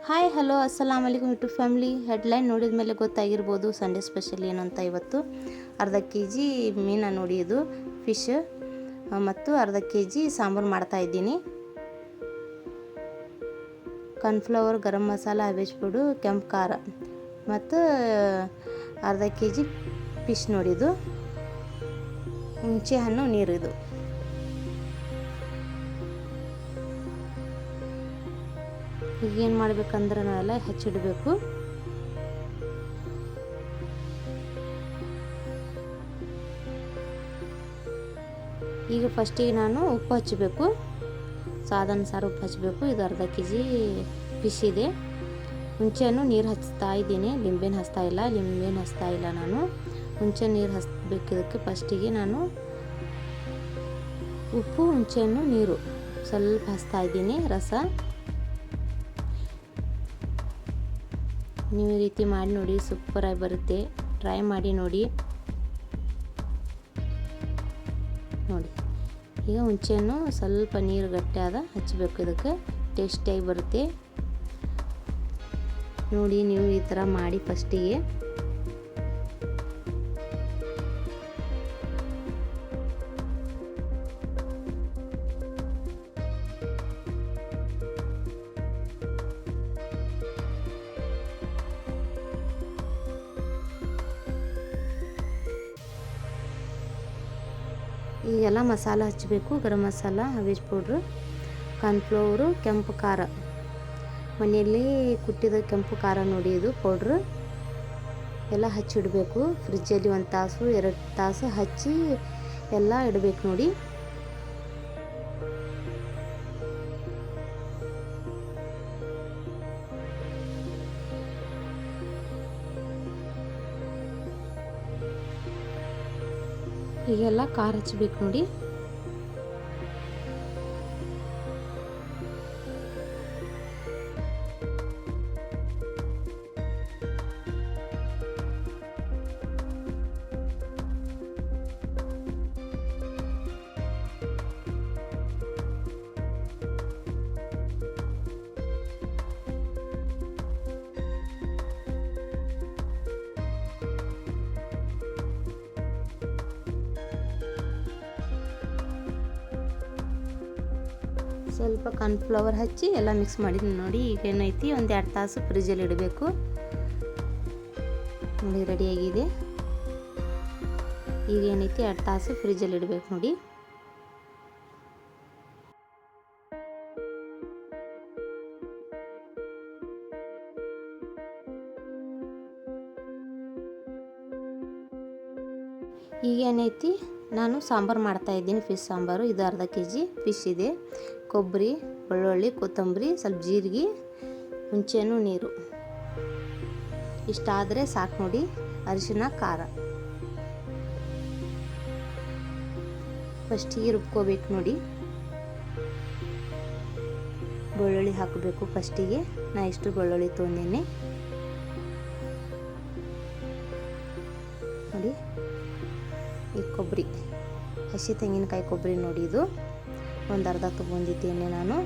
Hi hello ಅಸ್ಸಲಾಮ್ ಅಲೈಕುಮ್ YouTube family. Headline ನೋಡಿದ ಮೇಲೆ ಗೊತ್ತಾಗಿರ್ಬೋದು ಸಂಡೇ ಸ್ಪೆಷಲ್ ಏನಂತ. ಇವತ್ತು ಅರ್ಧ ಕೆ ಜಿ ಮೀನು ನೋಡಿ, ಇದು ಫಿಶ್ ಮತ್ತು ಅರ್ಧ ಕೆ ಜಿ ಸಾಂಬಾರು ಮಾಡ್ತಾಯಿದ್ದೀನಿ. ಕಾರ್ನ್ಫ್ಲವರ್, ಗರಂ ಮಸಾಲ, ಅವೇಜ್ ಪುಡು, ಕೆಂಪು ಖಾರ ಮತ್ತು ಅರ್ಧ ಕೆ ಜಿ ಫಿಶ್ ನೋಡಿದು, ಹುಣಸೆ ಹಣ್ಣು ನೀರು. ಇದು ಈಗೇನು ಮಾಡ್ಬೇಕಂದ್ರೆ ನಾವೆಲ್ಲ ಹಚ್ಚಿಡಬೇಕು. ಈಗ ಫಸ್ಟಿಗೆ ನಾನು ಉಪ್ಪು ಹಚ್ಚಬೇಕು, ಸಾರು ಉಪ್ಪು ಹಚ್ಚಬೇಕು. ಇದು ಅರ್ಧ ಕೆ ಜಿ ಫಿಶ್ ಇದೆ. ಹುಣಸೆಹಣ್ಣು ನೀರು ಹಚ್ತಾ ಇದ್ದೀನಿ, ಲಿಂಬೆನ ಹಚ್ತಾ ಇಲ್ಲ ನಾನು. ಹುಣಸೆ ನೀರು ಹಚ್ಚಬೇಕು. ಇದಕ್ಕೆ ಫಸ್ಟಿಗೆ ನಾನು ಉಪ್ಪು, ಹುಣಸೆಹಣ್ಣು ನೀರು ಸ್ವಲ್ಪ ಹಚ್ತಾ ಇದ್ದೀನಿ, ರಸ. ನೀವು ಈ ರೀತಿ ಮಾಡಿ ನೋಡಿ, ಸೂಪರಾಗಿ ಬರುತ್ತೆ. ಟ್ರೈ ಮಾಡಿ ನೋಡಿ. ಈಗ ಹುಣಸೆಹಣ್ಣು ಸ್ವಲ್ಪ ನೀರು ಗಟ್ಟಿಯಾದ ಹಚ್ಚಬೇಕು, ಇದಕ್ಕೆ ಟೇಸ್ಟಿಯಾಗಿ ಬರುತ್ತೆ ನೋಡಿ. ನೀವು ಈ ಥರ ಮಾಡಿ ಫಸ್ಟಿಗೆ. ಈಗೆಲ್ಲ ಮಸಾಲ ಹಚ್ಚಬೇಕು. ಗರಂ ಮಸಾಲ, ಅವೇಜ್ ಪೌಡ್ರು, ಕಾರ್ನ್ಫ್ಲವರು, ಕೆಂಪು ಖಾರ, ಮನೆಯಲ್ಲಿ ಕುಟ್ಟಿದ ಕೆಂಪು ಖಾರ ನೋಡಿ, ಇದು ಪೌಡ್ರು ಎಲ್ಲ ಹಚ್ಚಿಡಬೇಕು. ಫ್ರಿಜ್ಜಲ್ಲಿ 1 ತಾಸು 2 ತಾಸು ಹಚ್ಚಿ ಎಲ್ಲ ಇಡಬೇಕು ನೋಡಿ. ಈಗೆಲ್ಲ ಖಾರ ಹಚ್ಚಬೇಕು ನೋಡಿ. ಸ್ವಲ್ಪ ಕಾರ್ನ್ಫ್ಲವರ್ ಹಚ್ಚಿ ಎಲ್ಲ ಮಿಕ್ಸ್ ಮಾಡಿ ನೋಡಿ. ಈಗ ಏನೈತಿ, 1-2 ತಾಸು ಫ್ರಿಜ್ಜಲ್ಲಿ ಇಡಬೇಕು ನೋಡಿ. ರೆಡಿಯಾಗಿದೆ. ಈಗ ಏನೈತಿ, 2 ತಾಸು ಫ್ರಿಜ್ಜಲ್ಲಿ ಇಡಬೇಕು ನೋಡಿ. ಈಗ ಏನೈತಿ, ನಾನು ಸಾಂಬಾರು ಮಾಡ್ತಾಯಿದ್ದೀನಿ, ಫಿಶ್ ಸಾಂಬಾರು. ಇದು ಅರ್ಧ ಕೆ ಜಿ ಫಿಶ್ ಇದೆ. ಕೊಬ್ಬರಿ, ಬೆಳ್ಳುಳ್ಳಿ, ಕೊತ್ತಂಬರಿ, ಸ್ವಲ್ಪ ಜೀರಿಗೆ, ಹುಣಸೆಹಣ್ಣು ನೀರು ಇಷ್ಟಾದರೆ ಸಾಕು ನೋಡಿ. ಅರಿಶಿನ, ಖಾರ ಫಸ್ಟಿಗೆ ರುಬ್ಕೋಬೇಕು ನೋಡಿ. ಬೆಳ್ಳುಳ್ಳಿ ಹಾಕಬೇಕು ಫಸ್ಟಿಗೆ. ನಾ ಇಷ್ಟು ಬೆಳ್ಳುಳ್ಳಿ ತೊಗೊಂಡೇನೆ ನೋಡಿ. ಈ ಕೊಬ್ಬರಿ, ಹಸಿ ತೆಂಗಿನಕಾಯಿ ಕೊಬ್ಬರಿ ನೋಡಿ, ಇದು ಒಂದು ಅರ್ಧ ತೊಗೊಂಡಿದ್ದೇನೆ ನಾನು.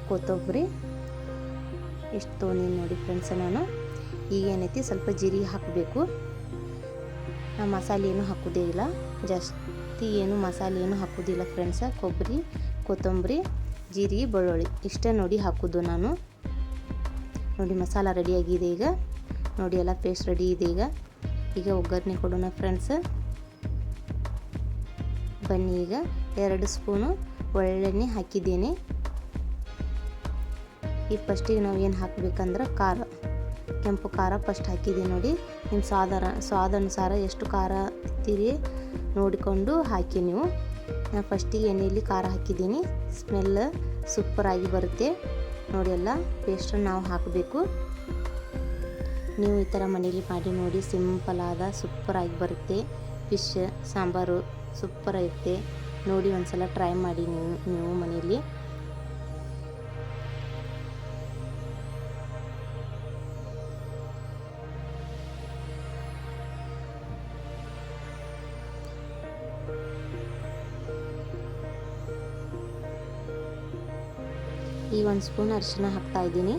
ಕೊತ್ತಂಬರಿ ಇಷ್ಟು ತೊಗೊಂಡಿನಿ ನೋಡಿ ಫ್ರೆಂಡ್ಸ್ ನಾನು. ಈಗ ಏನೈತಿ, ಸ್ವಲ್ಪ ಜೀರಿಗೆ ಹಾಕಬೇಕು. ನಾ ಮಸಾಲೆ ಏನು ಹಾಕೋದೇ ಇಲ್ಲ, ಜಾಸ್ತಿ ಏನು ಮಸಾಲೆ ಏನು ಹಾಕೋದಿಲ್ಲ ಫ್ರೆಂಡ್ಸ. ಕೊಬ್ಬರಿ, ಕೊತ್ತಂಬರಿ, ಜೀರಿಗೆ, ಬೆಳ್ಳುಳ್ಳಿ ಇಷ್ಟೇ ನೋಡಿ ಹಾಕೋದು ನಾನು ನೋಡಿ. ಮಸಾಲ ರೆಡಿಯಾಗಿದೆ ಈಗ ನೋಡಿ, ಎಲ್ಲ ಪೇಸ್ಟ್ ರೆಡಿ ಇದೆ. ಈಗ ಒಗ್ಗರಣೆ ಕೊಡೋಣ ಫ್ರೆಂಡ್ಸ್. ಬನ್ನಿ, ಈಗ 2 ಸ್ಪೂನು ಒಳ್ಳೆಣ್ಣೆ ಹಾಕಿದ್ದೇನೆ. ಈ ಫಸ್ಟಿಗೆ ನಾವು ಏನು ಹಾಕಬೇಕಂದ್ರೆ ಖಾರ, ಕೆಂಪು ಖಾರ ಫಸ್ಟ್ ಹಾಕಿದ್ದೀನಿ ನೋಡಿ. ನಿಮ್ಮ ಸ್ವಾದಾನುಸಾರ ಎಷ್ಟು ಖಾರ ತಿಂತೀರಿ ನೋಡಿಕೊಂಡು ಹಾಕಿ ನೀವು. ನಾನು ಫಸ್ಟಿಗೆ ಎಣ್ಣೆಯಲ್ಲಿ ಖಾರ ಹಾಕಿದ್ದೀನಿ. ಸ್ಮೆಲ್ ಸೂಪರಾಗಿ ಬರುತ್ತೆ ನೋಡಿ. ಎಲ್ಲ ಪೇಸ್ಟನ್ನು ನಾವು ಹಾಕಬೇಕು. ನೀವು ಈ ಥರ ಮನೇಲಿ ಮಾಡಿ ನೋಡಿ, ಸಿಂಪಲಾದ ಸೂಪರಾಗಿ ಬರುತ್ತೆ. ಫಿಶ್ ಸಾಂಬಾರು ಸೂಪರಾಗಿರುತ್ತೆ ನೋಡಿ. ಒಂದ್ಸಲ ಟ್ರೈ ಮಾಡಿ ನೀವು ಮನೆಯಲ್ಲಿ. ಈ 1 ಸ್ಪೂನ್ ಅರಿಶಿನ ಹಾಕ್ತಾ ಇದ್ದೀನಿ.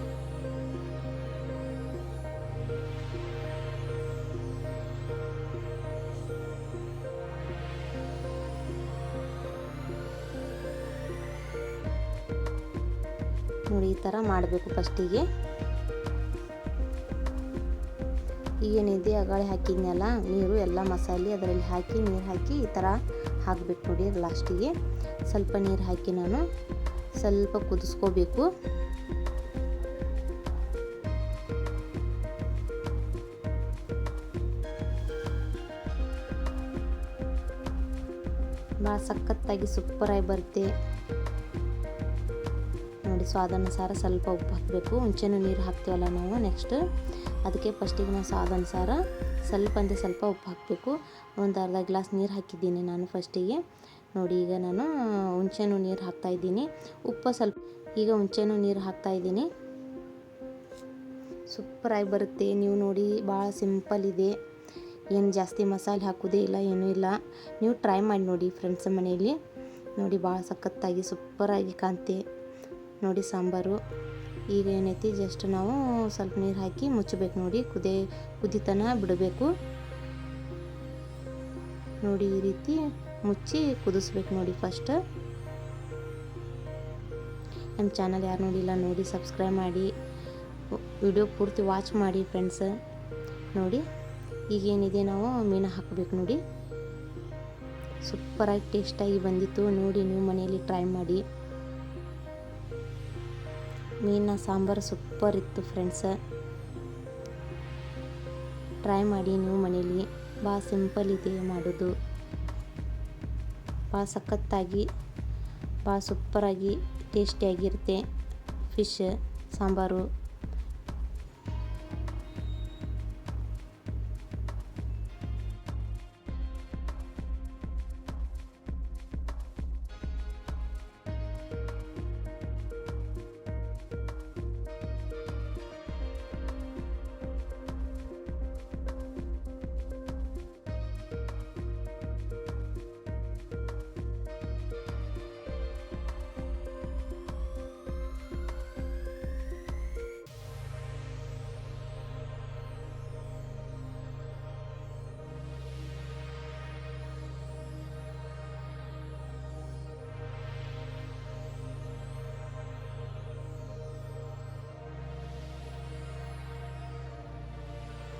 ನೋಡಿ ಈ ಥರ ಮಾಡಬೇಕು. ಫಸ್ಟಿಗೆ ಏನಿದೆ ಅಗಾಳೆ ಹಾಕಿದ್ನಲ್ಲ ನೀರು ಎಲ್ಲ ಮಸಾಲೆ ಅದರಲ್ಲಿ ಹಾಕಿ ನೀರು ಹಾಕಿ ಈ ಥರ ಹಾಕಬೇಕು ನೋಡಿ. ಲಾಸ್ಟಿಗೆ ಸ್ವಲ್ಪ ನೀರು ಹಾಕಿ ನಾನು ಸ್ವಲ್ಪ ಕುದಿಸ್ಕೋಬೇಕು. ಭಾಳ ಸಖತ್ತಾಗಿ ಸೂಪರಾಗಿ ಬರುತ್ತೆ ನೋಡಿ. ಸ್ವಾದಾನುಸಾರ ಸ್ವಲ್ಪ ಉಪ್ಪು ಹಾಕಬೇಕು. ಮುಂಚೆನೂ ನೀರು ಹಾಕ್ತೀವಲ್ಲ ನಾವು ನೆಕ್ಸ್ಟ್, ಅದಕ್ಕೆ ಫಸ್ಟಿಗೆ ನಾವು ಸ್ವಾದಾನುಸಾರ ಸ್ವಲ್ಪ ಉಪ್ಪು ಹಾಕಬೇಕು. ಒಂದು ಅರ್ಧ ಗ್ಲಾಸ್ ನೀರು ಹಾಕಿದ್ದೀನಿ ನಾನು ಫಸ್ಟಿಗೆ ನೋಡಿ. ಈಗ ನಾನು ಹುಣಸೆಹಣ್ಣು ನೀರು ಹಾಕ್ತಾಯಿದ್ದೀನಿ. ಉಪ್ಪು ಸ್ವಲ್ಪ ಈಗ ಹುಣಸೆಹಣ್ಣು ನೀರು ಹಾಕ್ತಾಯಿದ್ದೀನಿ. ಸೂಪರಾಗಿ ಬರುತ್ತೆ. ನೀವು ನೋಡಿ ಭಾಳ ಸಿಂಪಲ್ ಇದೆ, ಏನು ಜಾಸ್ತಿ ಮಸಾಲೆ ಹಾಕೋದೇ ಇಲ್ಲ, ಏನೂ ಇಲ್ಲ. ನೀವು ಟ್ರೈ ಮಾಡಿ ನೋಡಿ ಫ್ರೆಂಡ್ಸ್ ಮನೆಯಲ್ಲಿ ನೋಡಿ. ಭಾಳ ಸಖತ್ತಾಗಿ ಸೂಪರಾಗಿ ಕಾಣ್ತೆ ನೋಡಿ ಸಾಂಬಾರು. ಈಗ ಏನೈತಿ ಜಸ್ಟ್ ನಾವು ಸ್ವಲ್ಪ ನೀರು ಹಾಕಿ ಮುಚ್ಚಬೇಕು ನೋಡಿ. ಕುದಿತನ ಬಿಡಬೇಕು ನೋಡಿ. ಈ ರೀತಿ ಮುಚ್ಚಿ ಕುದಿಸ್ಬೇಕು ನೋಡಿ. ಫಸ್ಟ್ ನಮ್ಮ ಚಾನಲ್ ಯಾರು ನೋಡಿಲ್ಲ ನೋಡಿ ಸಬ್ಸ್ಕ್ರೈಬ್ ಮಾಡಿ, ವಿಡಿಯೋ ಪೂರ್ತಿ ವಾಚ್ ಮಾಡಿ ಫ್ರೆಂಡ್ಸ್ ನೋಡಿ. ಈಗೇನಿದೆ ನಾವು ಮೀನು ಹಾಕಬೇಕು ನೋಡಿ. ಸೂಪರಾಗಿ ಟೇಸ್ಟಾಗಿ ಬಂದಿತ್ತು ನೋಡಿ. ನೀವು ಮನೆಯಲ್ಲಿ ಟ್ರೈ ಮಾಡಿ. ಮೀನಿನ ಸಾಂಬಾರು ಸೂಪರ್ ಇತ್ತು ಫ್ರೆಂಡ್ಸ್. ಟ್ರೈ ಮಾಡಿ ನೀವು ಮನೆಯಲ್ಲಿ. ಭಾಳ ಸಿಂಪಲ್ ಇದೆ ಮಾಡೋದು. ಭಾಳ ಸಖತ್ತಾಗಿ ಭಾಳ ಸೂಪರಾಗಿ ಟೇಸ್ಟಿಯಾಗಿರುತ್ತೆ ಫಿಶ್ ಸಾಂಬಾರು.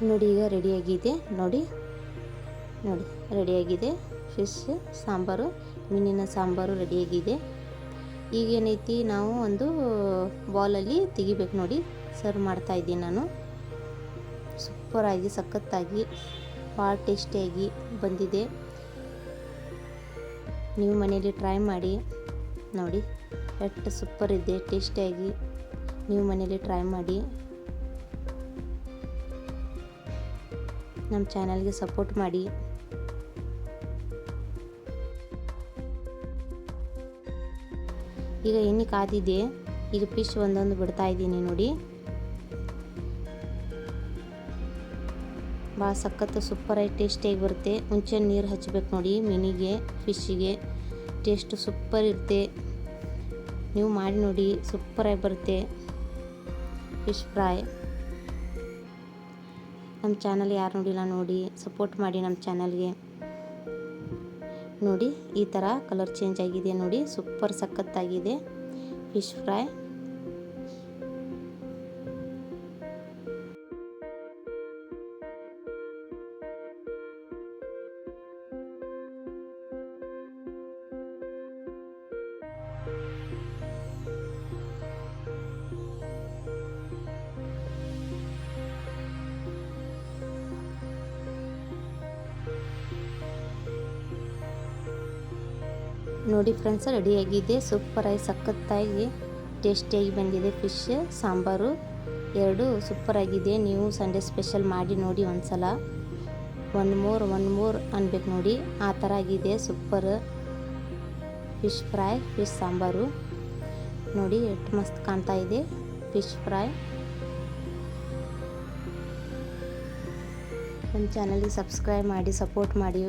ನೋಡಿ ಈಗ ರೆಡಿಯಾಗಿದೆ ನೋಡಿ. ರೆಡಿಯಾಗಿದೆ ಫಿಶ್ ಸಾಂಬಾರು, ಮೀನಿನ ಸಾಂಬಾರು ರೆಡಿಯಾಗಿದೆ. ಈಗೇನೈತಿ ನಾವು ಒಂದು ಬೌಲಲ್ಲಿ ತೆಗಿಬೇಕು ನೋಡಿ. ಸರ್ವ್ ಮಾಡ್ತಾಯಿದ್ದೀನಿ ನಾನು. ಸೂಪರಾಗಿ ಸಖತ್ತಾಗಿ ಭಾಳ ಟೇಸ್ಟಿಯಾಗಿ ಬಂದಿದೆ. ನೀವು ಮನೆಯಲ್ಲಿ ಟ್ರೈ ಮಾಡಿ ನೋಡಿ. ಎಷ್ಟು ಸೂಪರ್ ಇದೆ ಟೇಸ್ಟಿಯಾಗಿ. ನೀವು ಮನೆಯಲ್ಲಿ ಟ್ರೈ ಮಾಡಿ. ನಮ್ಮ ಚಾನಲ್ಗೆ ಸಪೋರ್ಟ್ ಮಾಡಿ. ಈಗ ಎಣ್ಣೆ ಕಾದಿದೆ. ಈಗ ಫಿಶ್ ಒಂದೊಂದು ಬಿಡ್ತಾ ಇದ್ದೀನಿ ನೋಡಿ. ಭಾಳ ಸಖತ್ತು ಸೂಪರಾಗಿ ಟೇಸ್ಟಿಯಾಗಿ ಬರುತ್ತೆ. ಮುಂಚೆ ನೀರು ಹಚ್ಚಬೇಕು ನೋಡಿ ಮೀನಿಗೆ, ಫಿಶ್ಶಿಗೆ. ಟೇಸ್ಟು ಸೂಪರ್ ಇರುತ್ತೆ. ನೀವು ಮಾಡಿ ನೋಡಿ, ಸೂಪರಾಗಿ ಬರುತ್ತೆ ಫಿಶ್ ಫ್ರೈ. ನಮ್ಮ ಚಾನಲ್ ಯಾರು ನೋಡಿಲ್ಲ ನೋಡಿ ಸಪೋರ್ಟ್ ಮಾಡಿ ನಮ್ಮ ಚಾನಲ್ಗೆ ನೋಡಿ. ಈ ಥರ ಕಲರ್ ಚೇಂಜ್ ಆಗಿದೆ ನೋಡಿ. ಸೂಪರ್ ಸಖತ್ತಾಗಿದೆ ಫಿಶ್ ಫ್ರೈ. ನೋಡಿ ಫ್ರೆಂಡ್ಸ್ ರೆಡಿಯಾಗಿದೆ. ಸೂಪರಾಗಿ ಸಖತ್ತಾಗಿ ಟೇಸ್ಟಿಯಾಗಿ ಬಂದಿದೆ ಫಿಶ್ ಸಾಂಬಾರು. ಎರಡು ಸೂಪರಾಗಿದೆ. ನೀವು ಸಂಡೇ ಸ್ಪೆಷಲ್ ಮಾಡಿ ನೋಡಿ ಒಂದ್ಸಲ. ಒನ್ ಮೋರ್ ಅನ್ಬೇಕು ನೋಡಿ. ಆ ಥರ ಆಗಿದೆ super fish fry, fish sambar ನೋಡಿ. ಎಷ್ಟು ಮಸ್ತ್ ಕಾಣ್ತಾ ಇದೆ ಫಿಶ್ ಫ್ರೈ. ನಮ್ಮ ಚಾನಲ್ಗೆ ಸಬ್ಸ್ಕ್ರೈಬ್ ಮಾಡಿ, ಸಪೋರ್ಟ್ ಮಾಡಿ,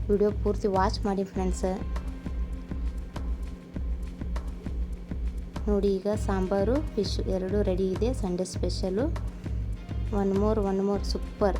ವಿಡಿಯೋ ಪೂರ್ತಿ ವಾಚ್ ಮಾಡಿ ಫ್ರೆಂಡ್ಸ್ ನೋಡಿ. ಈಗ ಸಾಂಬಾರು ಫಿಶ್ ಎರಡು ರೆಡಿ ಇದೆ Sunday special. One more super.